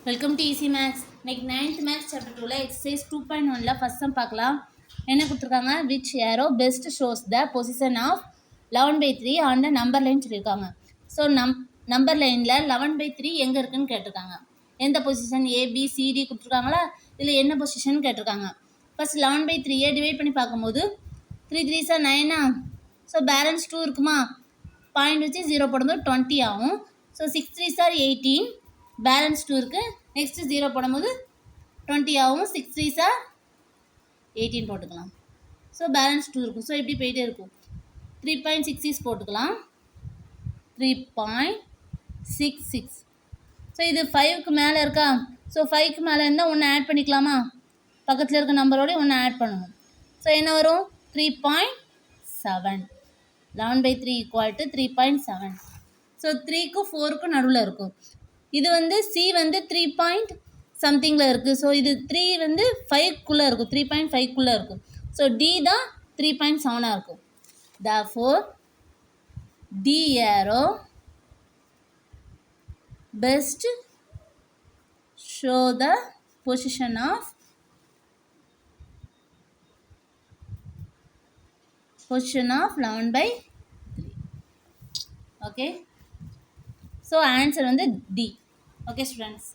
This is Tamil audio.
Welcome to easy maths. இன்னைக்கு 9th மேக்ஸ் சாப்டர் 2ல எக்ஸசைஸ் 2.1ல ஃபர்ஸ்ட் சம் பார்க்கலாம். என்ன கொடுத்துருக்காங்க? Which arrow best shows the position of 11/3 on the number line சொல்லியிருக்காங்க. ஸோ நம்பர் லைனில் 11/3 எங்கே இருக்குன்னு கேட்டிருக்காங்க. எந்த பொசிஷன் ஏபிசிடி கொடுத்துருக்காங்களா, இதில் என்ன பொசிஷன் கேட்டிருக்காங்க. ஃபர்ஸ்ட் 11/3 டிவைட் பண்ணி பார்க்கும்போது 3 3s 9. ஸோ பேலன்ஸ் 2 இருக்குமா, பாயிண்ட் வச்சு 0 போடும்போது 20 ஆகும். ஸோ 6 3s 18, பேலன்ஸ் 2 இருக்குது. நெக்ஸ்ட்டு 0 போடும்போது 20 ஆகும். 6 3s 18 போட்டுக்கலாம். ஸோ பேலன்ஸ் 2 இருக்கும். ஸோ இப்படி போயிட்டே இருக்கும். 3.66 போட்டுக்கலாம். 3.66. ஸோ இது 5க்கு மேலே இருக்கா. ஸோ 5க்கு மேலே இருந்தால் ஒன்று ஆட் பண்ணிக்கலாமா, பக்கத்தில் இருக்க நம்பரோடய ஒன்று ஆட் பண்ணணும். ஸோ என்ன வரும்? 3.7. 11/3 = 3.7. ஸோ 3க்கும் 4க்கும் நடுவில் இருக்கும். இது வந்து சி வந்து 3 somethingல இருக்குது. ஸோ இது 3 வந்து 5க்குள்ளே இருக்கும், 3.5க்குள்ளே இருக்கும். ஸோ டி தான் 3.7 இருக்கும். therefore the arrow best show the position of 11/3. okay, so answer வந்து D. okay students.